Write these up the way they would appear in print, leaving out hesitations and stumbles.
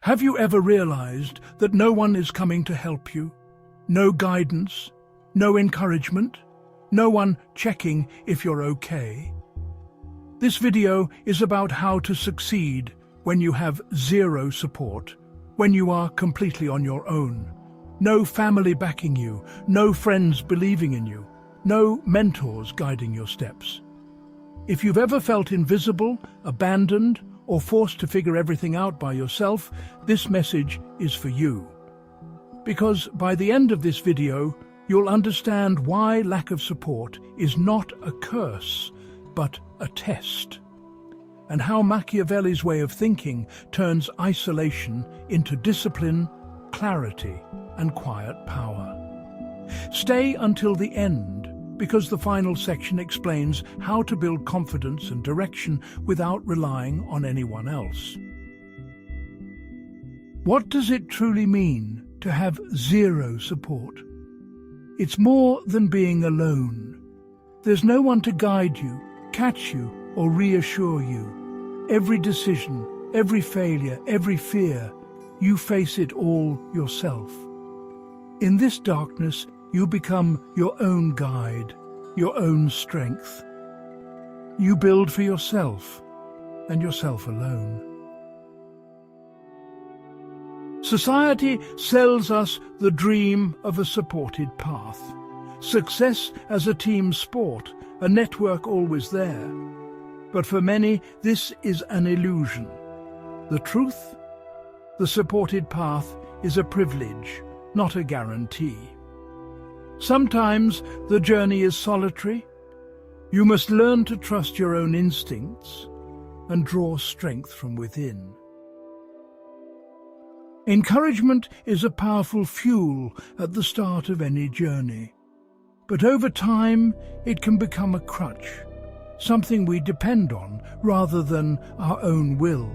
Have you ever realized that no one is coming to help you? No guidance, no encouragement, no one checking if you're okay? This video is about how to succeed when you have zero support, when you are completely on your own. No family backing you, no friends believing in you, no mentors guiding your steps. If you've ever felt invisible, abandoned, or forced to figure everything out by yourself, this message is for you. Because by the end of this video, you'll understand why lack of support is not a curse, but a test, and how Machiavelli's way of thinking turns isolation into discipline, clarity, and quiet power. Stay until the end, because the final section explains how to build confidence and direction without relying on anyone else. What does it truly mean to have zero support? It's more than being alone. There's no one to guide you, catch you, or reassure you. Every decision, every failure, every fear, you face it all yourself. In this darkness, you become your own guide, your own strength. You build for yourself, and yourself alone. Society sells us the dream of a supported path. Success as a team sport, a network always there. But for many, this is an illusion. The truth? The supported path is a privilege, not a guarantee. Sometimes the journey is solitary. You must learn to trust your own instincts and draw strength from within. Encouragement is a powerful fuel at the start of any journey. But over time, it can become a crutch, something we depend on rather than our own will.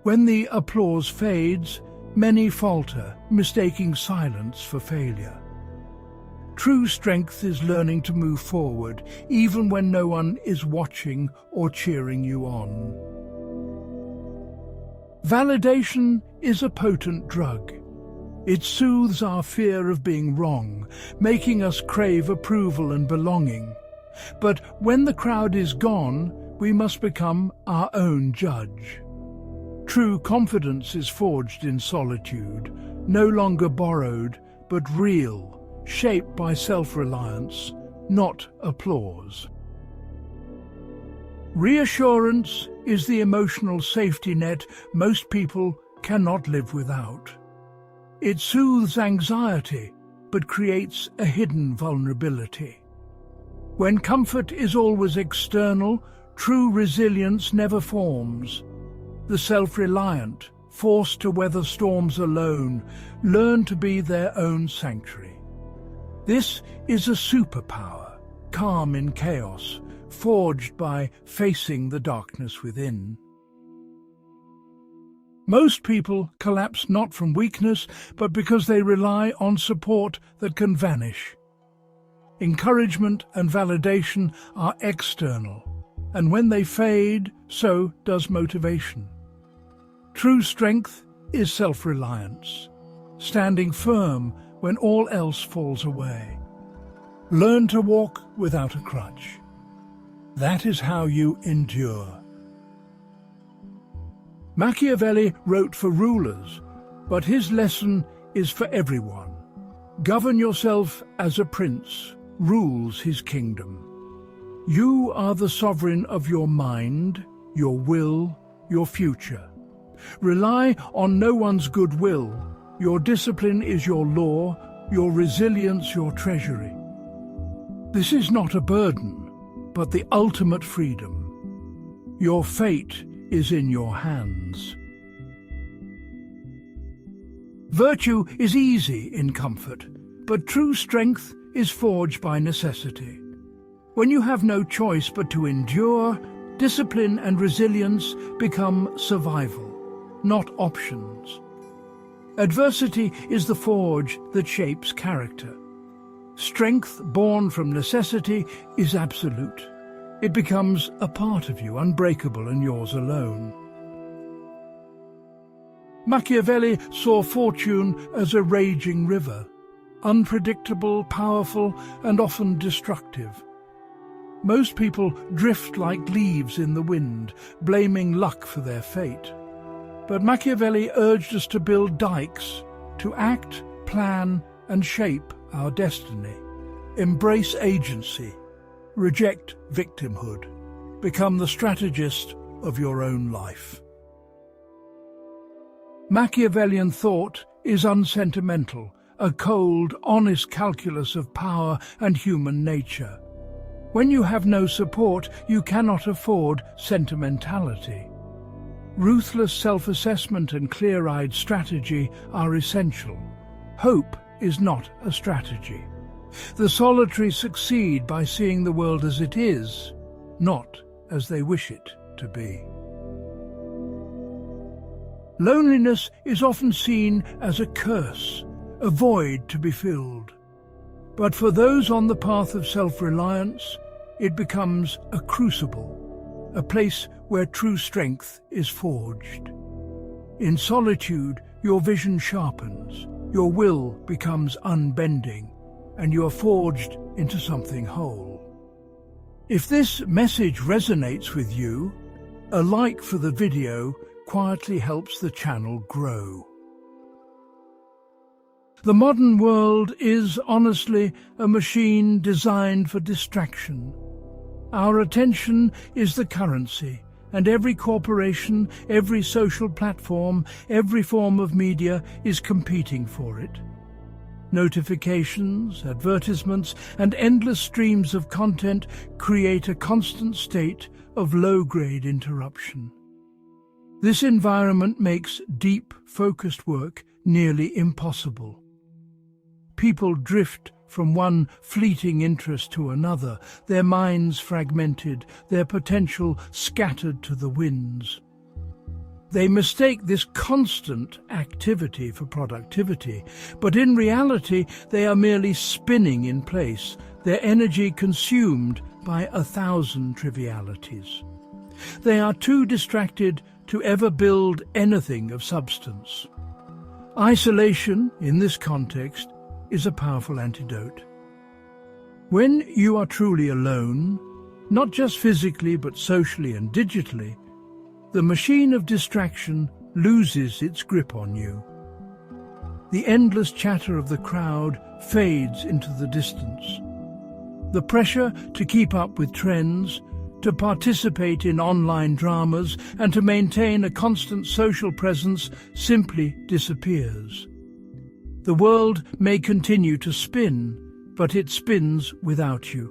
When the applause fades, many falter, mistaking silence for failure. True strength is learning to move forward, even when no one is watching or cheering you on. Validation is a potent drug. It soothes our fear of being wrong, making us crave approval and belonging. But when the crowd is gone, we must become our own judge. True confidence is forged in solitude, no longer borrowed, but real, shaped by self-reliance, not applause. Reassurance is the emotional safety net most people cannot live without. It soothes anxiety, but creates a hidden vulnerability. When comfort is always external, true resilience never forms. The self-reliant, forced to weather storms alone, learn to be their own sanctuary. This is a superpower, calm in chaos, forged by facing the darkness within. Most people collapse not from weakness, but because they rely on support that can vanish. Encouragement and validation are external, and when they fade, so does motivation. True strength is self-reliance, standing firm when all else falls away. Learn to walk without a crutch. That is how you endure. Machiavelli wrote for rulers, but his lesson is for everyone. Govern yourself as a prince rules his kingdom. You are the sovereign of your mind, your will, your future. Rely on no one's goodwill. Your discipline is your law, your resilience your treasury. This is not a burden, but the ultimate freedom. Your fate is in your hands. Virtue is easy in comfort, but true strength is forged by necessity. When you have no choice but to endure, discipline and resilience become survival, not options. Adversity is the forge that shapes character. Strength born from necessity is absolute. It becomes a part of you, unbreakable and yours alone. Machiavelli saw fortune as a raging river, unpredictable, powerful, and often destructive. Most people drift like leaves in the wind, blaming luck for their fate. But Machiavelli urged us to build dikes, to act, plan, and shape our destiny. Embrace agency, reject victimhood, become the strategist of your own life. Machiavellian thought is unsentimental, a cold, honest calculus of power and human nature. When you have no support, you cannot afford sentimentality. Ruthless self-assessment and clear-eyed strategy are essential. Hope is not a strategy. The solitary succeed by seeing the world as it is, not as they wish it to be. Loneliness is often seen as a curse, a void to be filled. But for those on the path of self-reliance, it becomes a crucible, a place where true strength is forged. In solitude, your vision sharpens, your will becomes unbending, and you are forged into something whole. If this message resonates with you, a like for the video quietly helps the channel grow. The modern world is, honestly, a machine designed for distraction. Our attention is the currency, and every corporation, every social platform, every form of media is competing for it. Notifications, advertisements, and endless streams of content create a constant state of low-grade interruption. This environment makes deep, focused work nearly impossible. People drift from one fleeting interest to another, their minds fragmented, their potential scattered to the winds. They mistake this constant activity for productivity, but in reality they are merely spinning in place, their energy consumed by 1,000 trivialities. They are too distracted to ever build anything of substance. Isolation, in this context, is a powerful antidote. When you are truly alone, not just physically but socially and digitally, the machine of distraction loses its grip on you. The endless chatter of the crowd fades into the distance. The pressure to keep up with trends, to participate in online dramas, and to maintain a constant social presence simply disappears. The world may continue to spin, but it spins without you.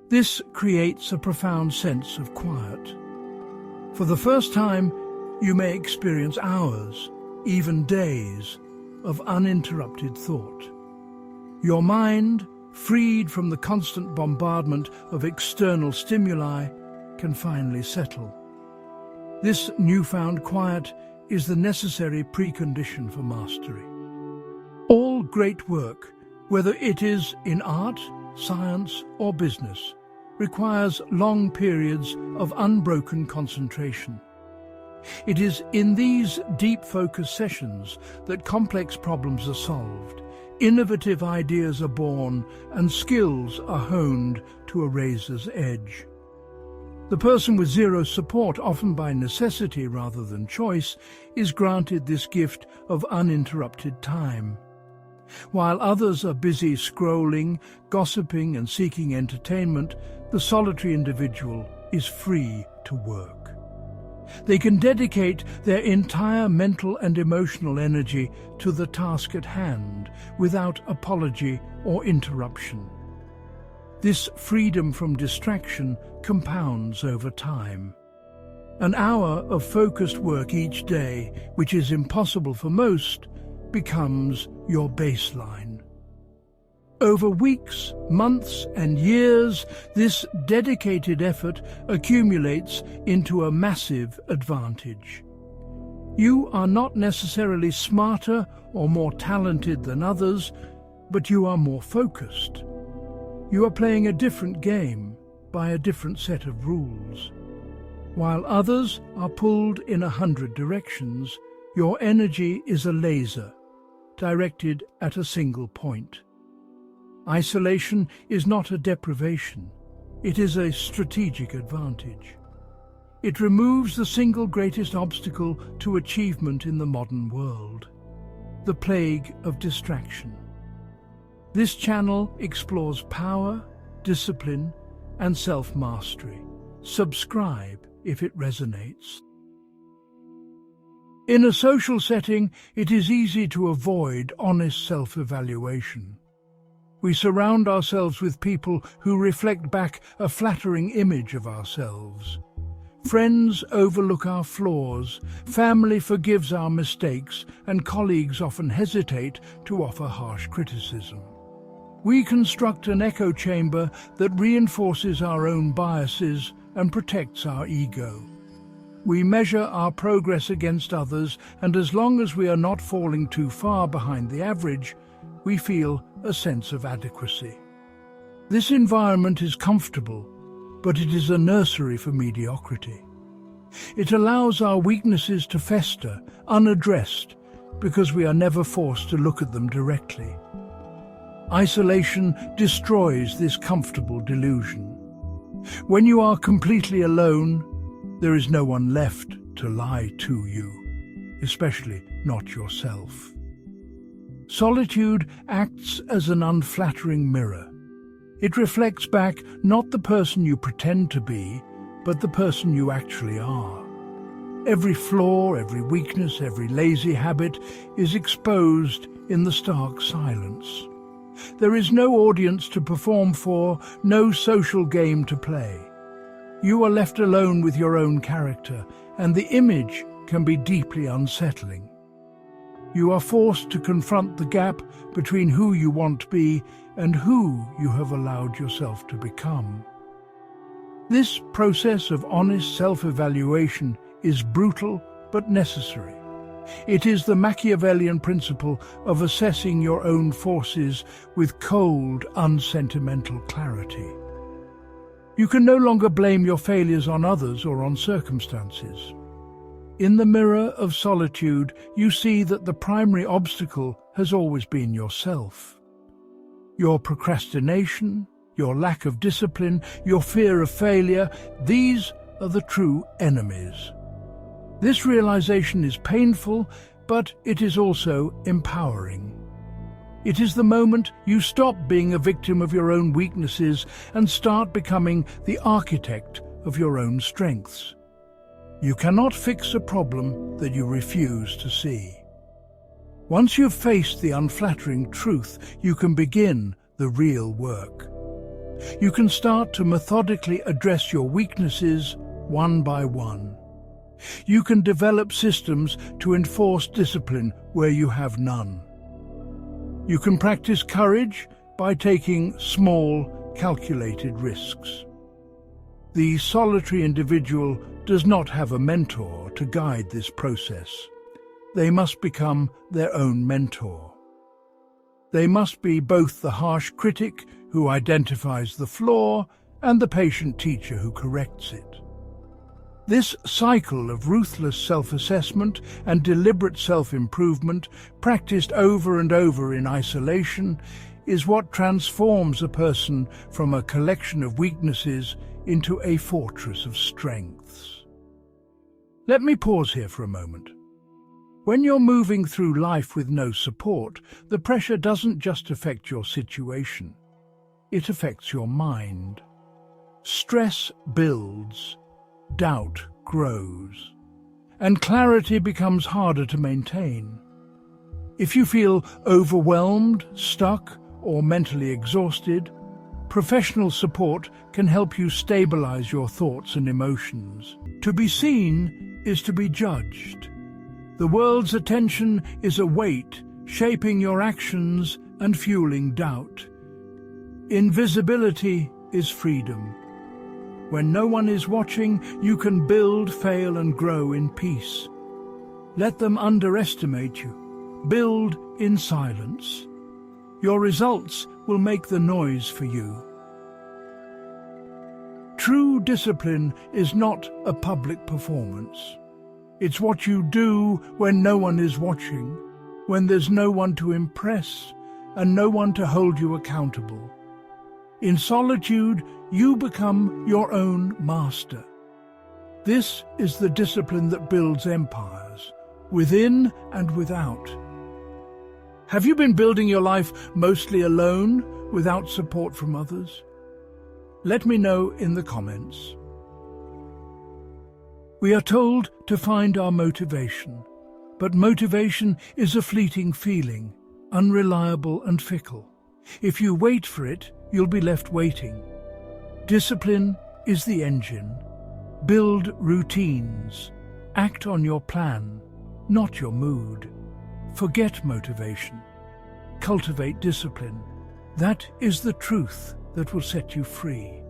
This creates a profound sense of quiet. For the first time, you may experience hours, even days, of uninterrupted thought. Your mind, freed from the constant bombardment of external stimuli, can finally settle. This newfound quiet is the necessary precondition for mastery. All great work, whether it is in art, science, or business, requires long periods of unbroken concentration. It is in these deep focus sessions that complex problems are solved, innovative ideas are born, and skills are honed to a razor's edge. The person with zero support, often by necessity rather than choice, is granted this gift of uninterrupted time. While others are busy scrolling, gossiping, and seeking entertainment, the solitary individual is free to work. They can dedicate their entire mental and emotional energy to the task at hand without apology or interruption. This freedom from distraction compounds over time. An hour of focused work each day, which is impossible for most, becomes your baseline. Over weeks, months, and years, this dedicated effort accumulates into a massive advantage. You are not necessarily smarter or more talented than others, but you are more focused. You are playing a different game by a different set of rules. While others are pulled in 100 directions, Your energy is a laser, directed at a single point. Isolation is not a deprivation, it is a strategic advantage. It removes the single greatest obstacle to achievement in the modern world, the plague of distraction. This channel explores power, discipline, and self-mastery. Subscribe if it resonates. In a social setting, it is easy to avoid honest self-evaluation. We surround ourselves with people who reflect back a flattering image of ourselves. Friends overlook our flaws, family forgives our mistakes, and colleagues often hesitate to offer harsh criticism. We construct an echo chamber that reinforces our own biases and protects our ego. We measure our progress against others, and as long as we are not falling too far behind the average, we feel a sense of adequacy. This environment is comfortable, but it is a nursery for mediocrity. It allows our weaknesses to fester, unaddressed, because we are never forced to look at them directly. Isolation destroys this comfortable delusion. When you are completely alone, there is no one left to lie to you, especially not yourself. Solitude acts as an unflattering mirror. It reflects back not the person you pretend to be, but the person you actually are. Every flaw, every weakness, every lazy habit is exposed in the stark silence. There is no audience to perform for, no social game to play. You are left alone with your own character, and the image can be deeply unsettling. You are forced to confront the gap between who you want to be and who you have allowed yourself to become. This process of honest self-evaluation is brutal but necessary. It is the Machiavellian principle of assessing your own forces with cold, unsentimental clarity. You can no longer blame your failures on others or on circumstances. In the mirror of solitude, you see that the primary obstacle has always been yourself. Your procrastination, your lack of discipline, your fear of failure, these are the true enemies. This realization is painful, but it is also empowering. It is the moment you stop being a victim of your own weaknesses and start becoming the architect of your own strengths. You cannot fix a problem that you refuse to see. Once you've faced the unflattering truth, you can begin the real work. You can start to methodically address your weaknesses one by one. You can develop systems to enforce discipline where you have none. You can practice courage by taking small, calculated risks. The solitary individual does not have a mentor to guide this process. They must become their own mentor. They must be both the harsh critic who identifies the flaw and the patient teacher who corrects it. This cycle of ruthless self-assessment and deliberate self-improvement, practiced over and over in isolation, is what transforms a person from a collection of weaknesses into a fortress of strengths. Let me pause here for a moment. When you're moving through life with no support, the pressure doesn't just affect your situation. It affects your mind. Stress builds, doubt grows, and clarity becomes harder to maintain. If you feel overwhelmed, stuck, or mentally exhausted, professional support can help you stabilize your thoughts and emotions. To be seen is to be judged. The world's attention is a weight, shaping your actions and fueling doubt. Invisibility is freedom. When no one is watching, you can build, fail, and grow in peace. Let them underestimate you. Build in silence. Your results will make the noise for you. True discipline is not a public performance. It's what you do when no one is watching, when there's no one to impress and no one to hold you accountable. In solitude, you become your own master. This is the discipline that builds empires, within and without. Have you been building your life mostly alone, without support from others? Let me know in the comments. We are told to find our motivation, but motivation is a fleeting feeling, unreliable and fickle. If you wait for it, you'll be left waiting. Discipline is the engine. Build routines. Act on your plan, not your mood. Forget motivation. Cultivate discipline. That is the truth that will set you free.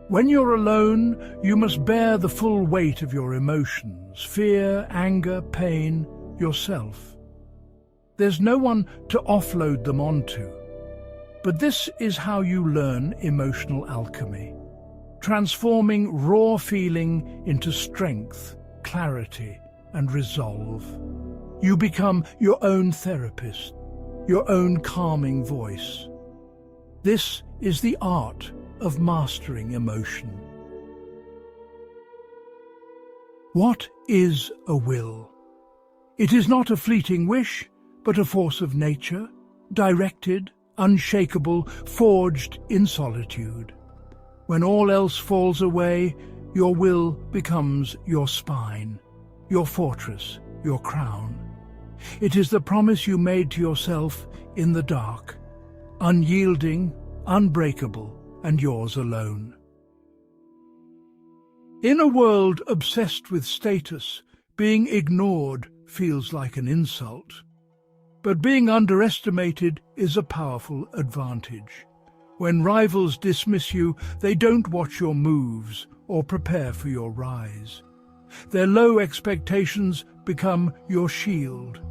When you're alone, you must bear the full weight of your emotions, fear, anger, pain, yourself. There's no one to offload them onto. But this is how you learn emotional alchemy, transforming raw feeling into strength, clarity, and resolve. You become your own therapist, your own calming voice. This is the art of mastering emotion. What is a will? It is not a fleeting wish, but a force of nature, directed, unshakable, forged in solitude. When all else falls away, your will becomes your spine, your fortress, your crown. It is the promise you made to yourself in the dark, unyielding, unbreakable, and yours alone. In a world obsessed with status, being ignored feels like an insult. But being underestimated is a powerful advantage. When rivals dismiss you, they don't watch your moves or prepare for your rise. Their low expectations become your shield.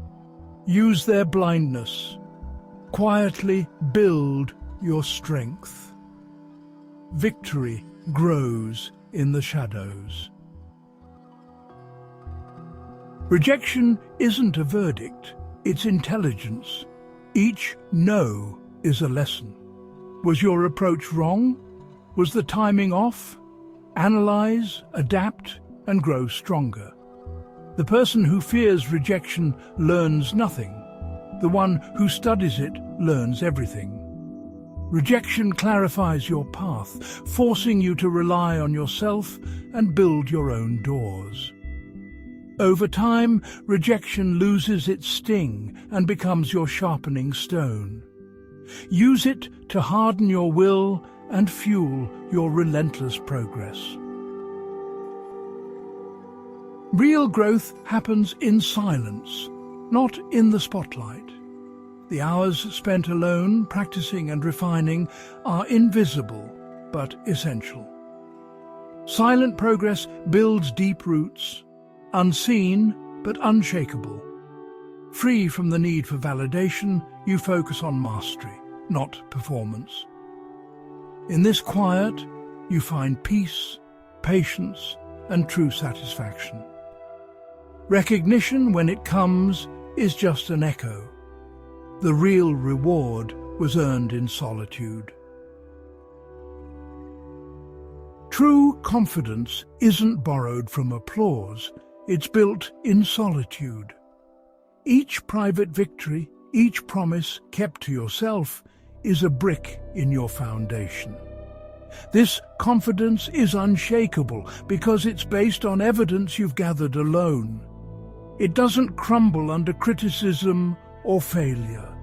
Use their blindness. Quietly build your strength. Victory grows in the shadows. Rejection isn't a verdict, it's intelligence. Each no is a lesson. Was your approach wrong? Was the timing off? Analyze, adapt, and grow stronger. The person who fears rejection learns nothing. The one who studies it learns everything. Rejection clarifies your path, forcing you to rely on yourself and build your own doors. Over time, rejection loses its sting and becomes your sharpening stone. Use it to harden your will and fuel your relentless progress. Real growth happens in silence, not in the spotlight. The hours spent alone, practicing and refining, are invisible but essential. Silent progress builds deep roots, unseen but unshakable. Free from the need for validation, you focus on mastery, not performance. In this quiet, you find peace, patience, and true satisfaction. Recognition, when it comes, is just an echo. The real reward was earned in solitude. True confidence isn't borrowed from applause, it's built in solitude. Each private victory, each promise kept to yourself, is a brick in your foundation. This confidence is unshakable because it's based on evidence you've gathered alone. It doesn't crumble under criticism or failure.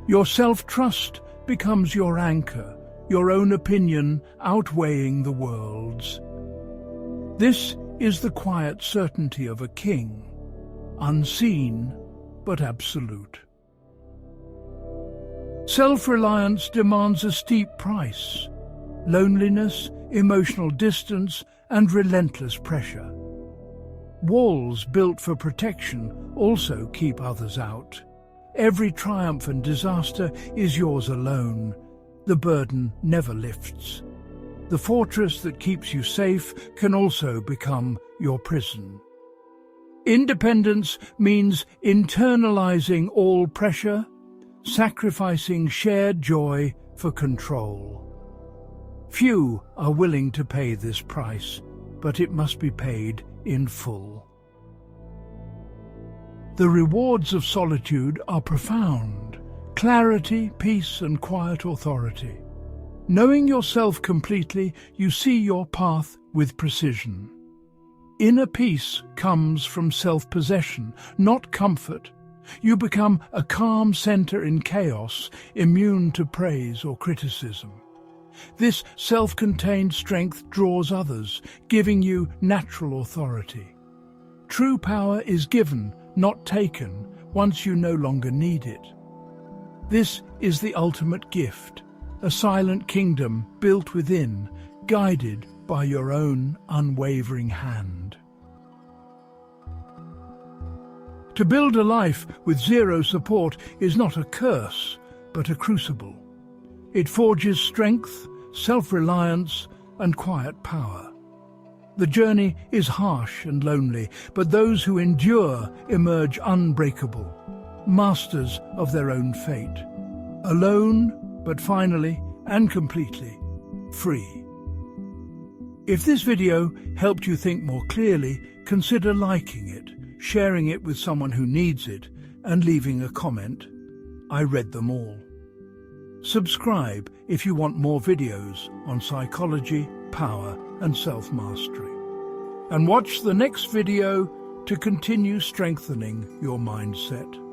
Your self-trust becomes your anchor, your own opinion outweighing the world's. This is the quiet certainty of a king, unseen but absolute. Self-reliance demands a steep price: loneliness, emotional distance, and relentless pressure. Walls built for protection also keep others out. Every triumph and disaster is yours alone. The burden never lifts. The fortress that keeps you safe can also become your prison. Independence means internalizing all pressure, sacrificing shared joy for control. Few are willing to pay this price, but it must be paid in full. The rewards of solitude are profound: clarity, peace, and quiet authority. Knowing yourself completely, you see your path with precision. Inner peace comes from self-possession, not comfort. You become a calm center in chaos, immune to praise or criticism. This self-contained strength draws others, giving you natural authority. True power is given, not taken, once you no longer need it. This is the ultimate gift, a silent kingdom built within, guided by your own unwavering hand. To build a life with zero support is not a curse, but a crucible. It forges strength, self-reliance, and quiet power. The journey is harsh and lonely, but those who endure emerge unbreakable, masters of their own fate. Alone, but finally and completely free. If this video helped you think more clearly, consider liking it, sharing it with someone who needs it, and leaving a comment. I read them all. Subscribe if you want more videos on psychology, power, and self-mastery. And watch the next video to continue strengthening your mindset.